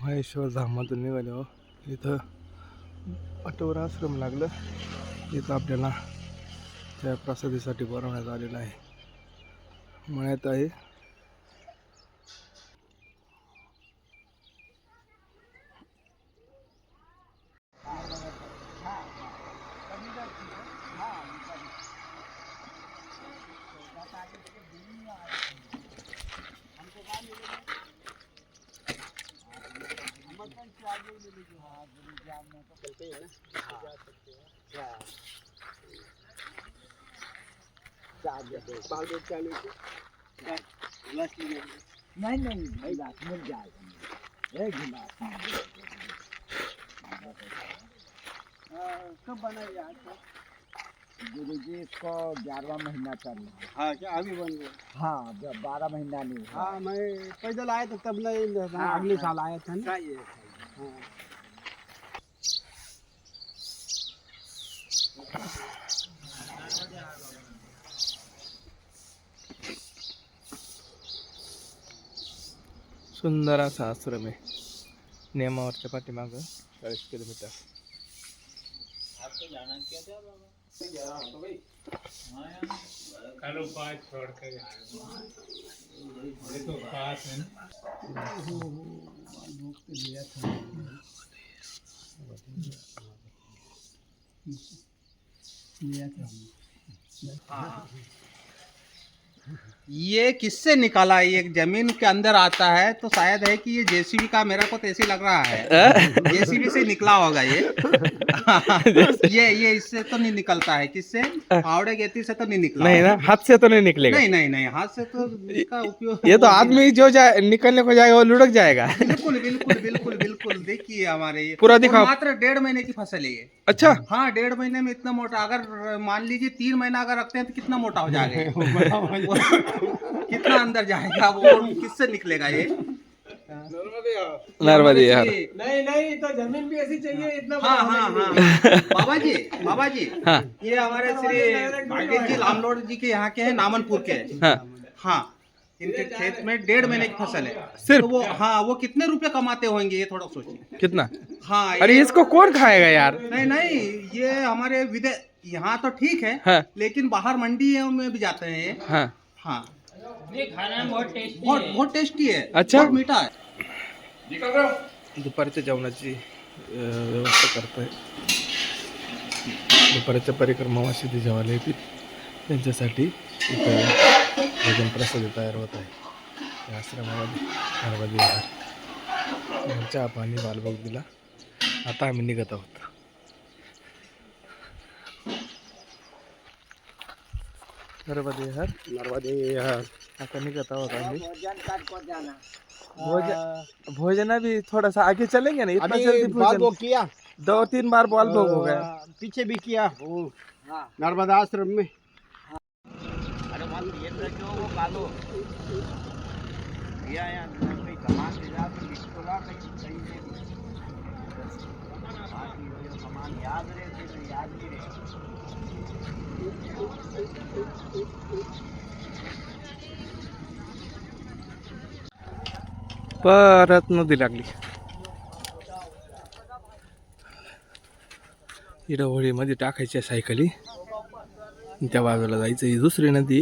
महेश्वर धामातून निघालो. इथं अटोवर आश्रम लागलं. इथं आपल्याला त्या प्रसादीसाठी बनवण्यात आलेलं आहे. मळ्यात आहे. नहीं नहीं भाई रात मिल जाएगा एक ही बात कब बनाया गुरु जी इसको 11वां महीना चल रहा है। हाँ क्या अभी बन गया? हाँ जब 12 महीना नहीं हुआ। हाँ मैं पैदल आया था तब नहीं, अगले साल आया था ना। हाँ। सुंदर असा आश्रम आहे. नेमावरच्या पाठीमागं 40 किलोमीटर. ये किससे निकाला है? ये जमीन के अंदर आता है तो शायद है कि ये जेसीबी का, मेरा को तो ऐसे लग रहा है जेसीबी से निकला होगा ये। ये इससे तो नहीं निकलता है। किससे? फावड़े गेती से तो नहीं निकला नहीं ना, हाथ से तो नहीं निकलेगा. नहीं नहीं नहीं, हाथ से तो इसका उपयोग ये तो आदमी जो जाए निकलने को जाएगा वो लुढ़क जाएगा. बिल्कुल बिल्कुल बिल्कुल बिल्कुल. देखिए हमारे ये पूरा दिखाओ. मात्र 1.5 महीने की फसल है ये. अच्छा. हाँ 1.5 महीने में इतना मोटा. अगर मान लीजिए 3 महीना अगर रखते हैं तो कितना मोटा हो जाएगा. कितना अंदर जाएगा वो, किससे निकलेगा ये? नर्मदे यार. नहीं नहीं, तो जमीन भी ऐसी चाहिए इतना. हाँ हाँ हाँ बाबा जी हाँ. ये हमारे श्री भागीरथ जी लामलोड जी के यहाँ के हैं, नामनपुर के. हाँ. हाँ इनके खेत में 1.5 महीने की फसल है सिर्फ. तो वो, हाँ वो कितने रुपए कमाते होंगे ये थोड़ा सोचिए. कितना? हाँ अरे इसको कौन खाएगा यार? नहीं नहीं, ये हमारे विदेश, यहाँ तो ठीक है हाँ. लेकिन बाहर मंडियों में भी जाते हैं ये. हाँ. हाँ ये खाना में बहुत टेस्टी बहुत टेस्टी है. अच्छा. बहुत मीठा है. दुपारच्या जेवणाची व्यवस्था करतोय. दुपारच्या परिक्रमा वाशिदी जेवायला येतील त्यांच्यासाठी इथं भोजन प्रसाद तयार होत आहे. या आश्रमामध्ये नर्मदे विहार. चहा पाणी बालभोग दिला. आता आम्ही निघत आहोत. नर्मदे विहार. आता निघत आहोत आम्ही. भोजन भी थोड़ा सा आगे चलेंगे ना. इतना जल्दी बाल भोग भोजन किया, 2-3 बार बॉल भोग हो गया. पीछे भी किया वो नर्मदा आश्रम में. अरे ये जो वो कालो दिया यार कोई सामान ले जा तो इसको ला कहीं से सामान याद रहे तो याद नहीं रहे. परत नदी लागली. इकडं होळीमध्ये टाकायच्या सायकली. त्या बाजूला जायचं. ही दुसरी नदी,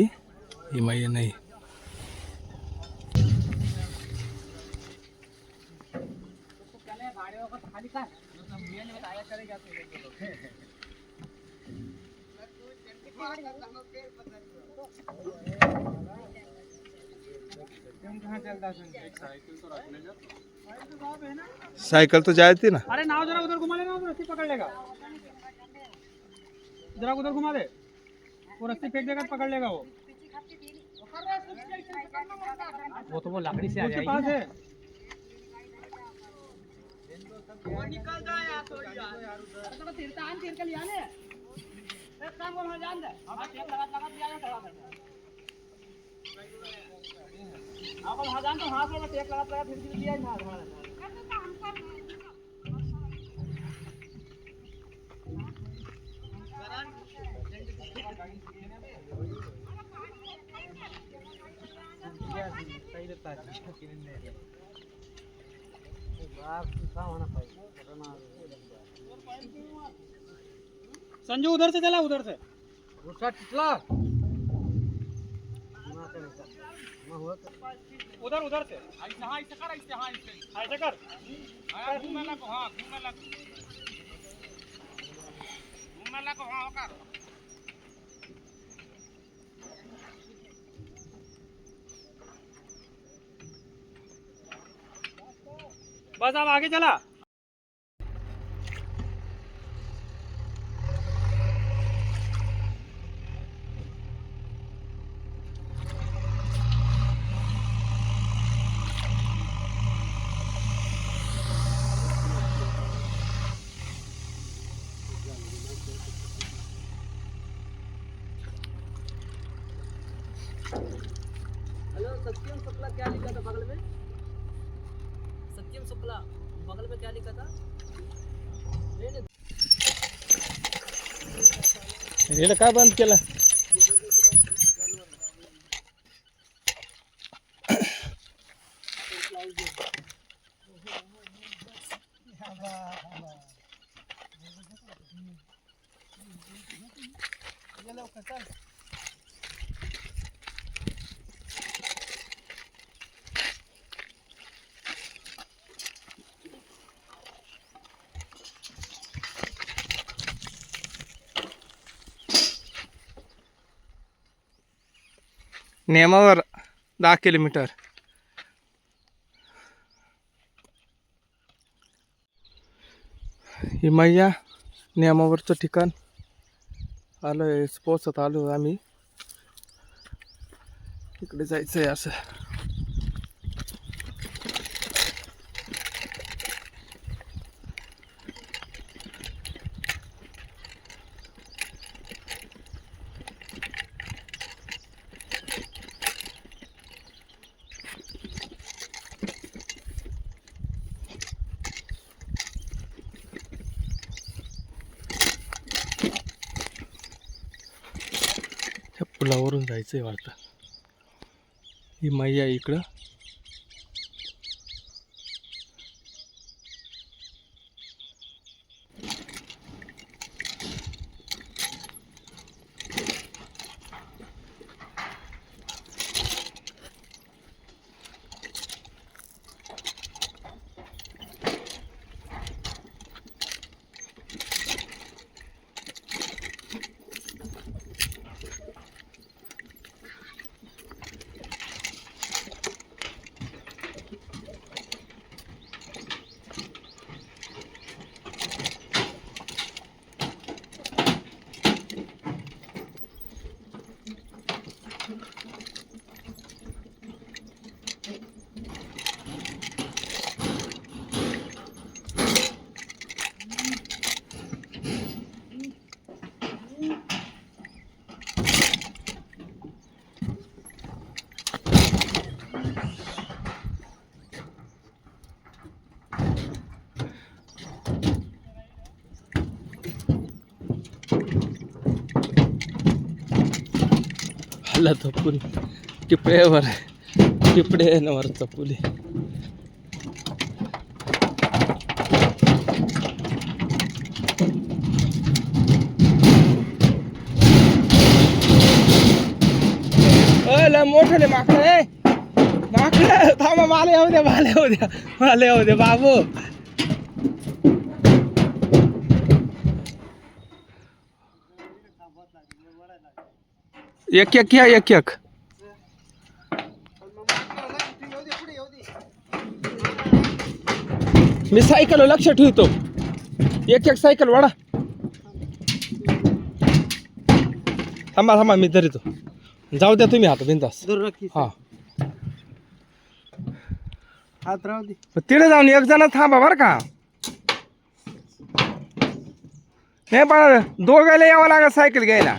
ही माई नाही. साइकिल तो जाती ना. अरे नाव जरा उधर घुमा लेना, वो रस्सी पकड़ लेगा. जरा उधर घुमा दे, वो रस्सी फेंक देगा पकड़ लेगा वो. वो तो वो लकड़ी से आ जाएगी. पास है वो निकल जाए यार. तो यार तीरतान तीर के लिया ले. एक काम को जान दे. अब टेप लगा दिया है खड़ा कर. आप वहां जान तो हाथ में टेप लगा फिर दिया है ना. सही रहता है. संजू उधर से चला, उधर से उधर उधर से ऐसे कर, ऐसे कर घूमने लग, हाँ घूमने लग, हाँ कर। बस अब आगे चला। हेलो, सत्यम शुक्ला क्या लिखा था बगल में? सत्यम शुक्ला बगल में क्या लिखा था? रेल का बंद केला? नेमावर 10 किलोमीटर. ही मैया नेमावरचं ठिकाण आलोय, पोचत आलो आम्ही. इकडे जायचंय असं. त्या पुलावरून जायचंय वाटतं. ही मैया इकडं. हल्ला थपून टिपड्यावर, टिपड्यावर चपुली. मोठे माकडं आहे, माकडं थांबा, मला येऊ द्या, मला येऊ द्या, मला येऊ द्या बाबू. एक एक या, एक एक. मी सायकल लक्ष ठेवतो. एक एक सायकल वाढा. थांबा थांबा, मी धरतो. जाऊ द्या तुम्ही, हात बिंदास. हा, हात राहू दे. तिथे जाऊन एक जण थांबा बर का. नाही पण दोघायला यावं लागत सायकल घ्यायला.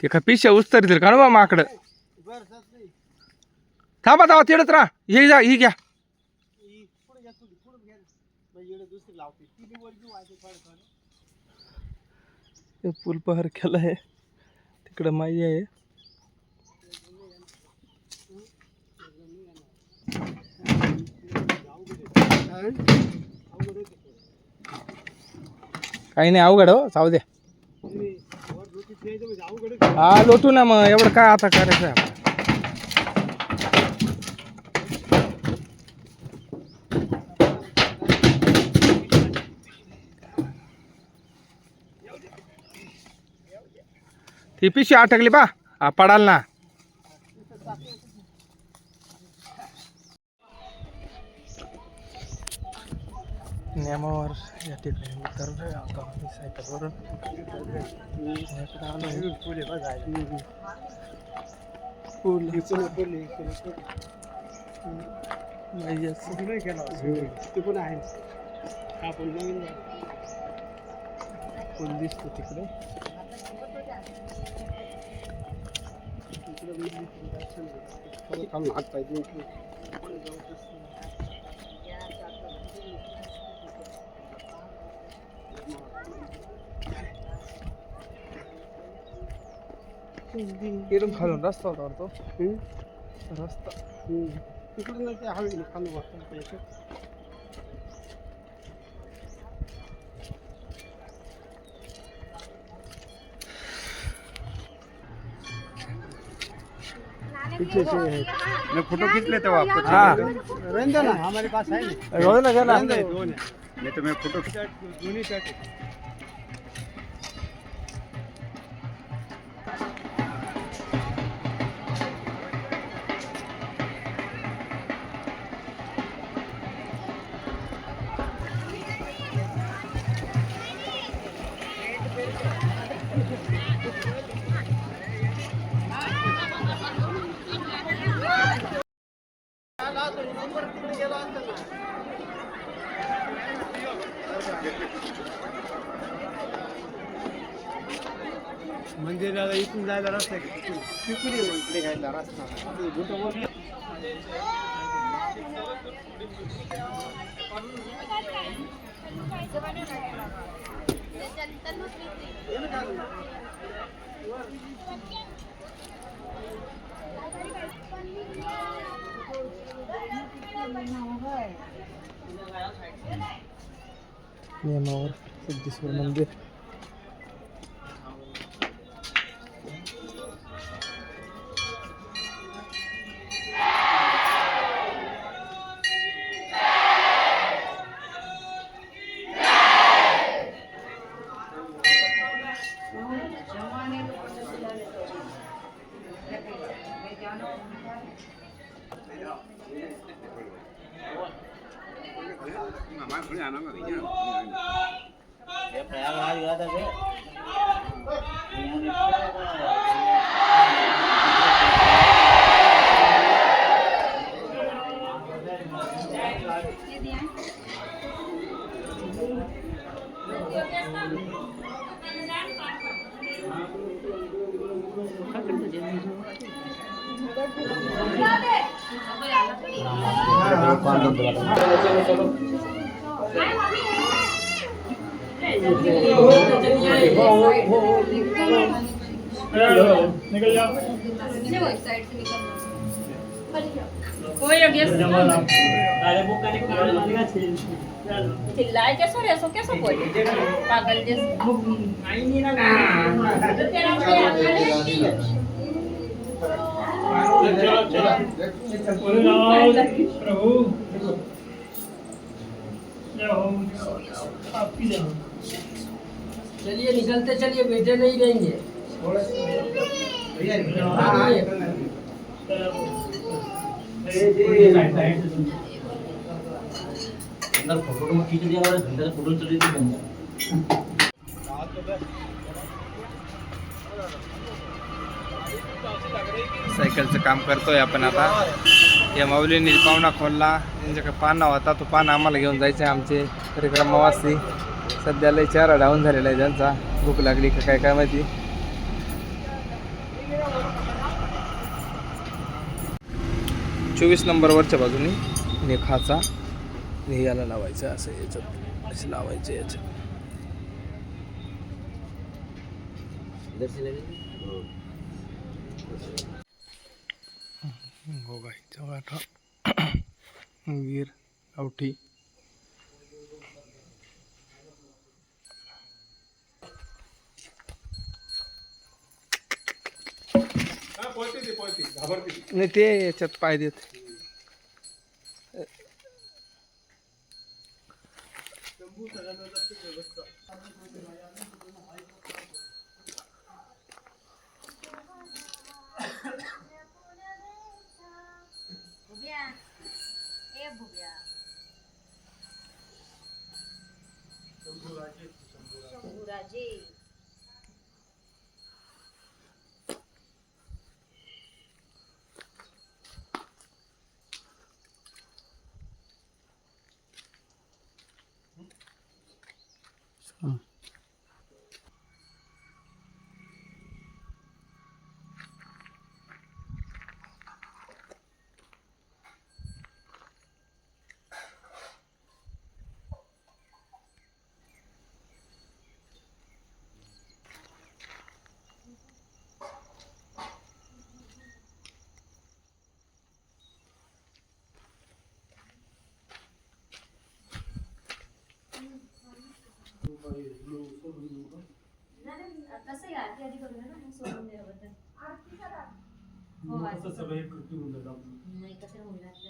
ते का पिशा उचतरीतील का बा माकडं. थांबा थांबा, तिथेच राहा. हे जा, ही घ्या. हे पूल पहार केला आहे. तिकडं माई आहे. काही नाही अवघड हो, जाऊ द्या. हा लोटू ना मग, एवढं काय आता करायचं आहे आपल्याला. ती पिशी अटकली बा, पडाल ना. नियमावर या ठिकाणी उतरलोय आता आम्ही सायकलवरून. पूल दिसतो तिकडे. इकडून खालून रस्ता होता तो रस्ता तिकडून हवेली खालून वाटतं. पीछे से मैं फोटो खींच लेता हूँ आपको. हाँ रहने ना, हमारे पास है नहीं. रोज ना जाना. नहीं तो मैं फोटो मंदिराला इथून जायला रस्ता आहे. तिकडे इकडे घ्यायला रस्ता. नियमावर सिद्धेश्वर मंदिर. प्रयागराज गया था. निकल जाओ. चिल्लाए कैसे रे ऐसा कैसे बोले पागल जैसे प्रभु आपकी जय. चलिए निकलते चलिए, बेटे नहीं रहेंगे. अंदर फोटो में खींच दिया और अंदर फोटो चली थी बंदा. सायकलचं काम करतोय आपण आता. या माऊलींनी पाहुणा खोलला, त्यांच्याकडे पाना होता, तो पाना आम्हाला घेऊन जायचं आहे. आमचे परिक्रमावासी सध्या लय चेहरा डाऊन झालेला आहे त्यांचा. भूक लागली का काय काय माहिती. 24 नंबरवरच्या बाजूनी नेखाचा याला लावायचं असं, याच्यात असं लावायचं याच्यात. इधर से लगेगा गोगाईचा वाटा वीर आवठी नाही ते याच्यात पाय देत भुबिया ए भुबिया शंभूराजे कसं आरती आधी करूया ना मग सोडून द्याबद्दल आरती करा हो असं सगळं एकत्र होऊन जातं नाही एकत्र होऊन जातं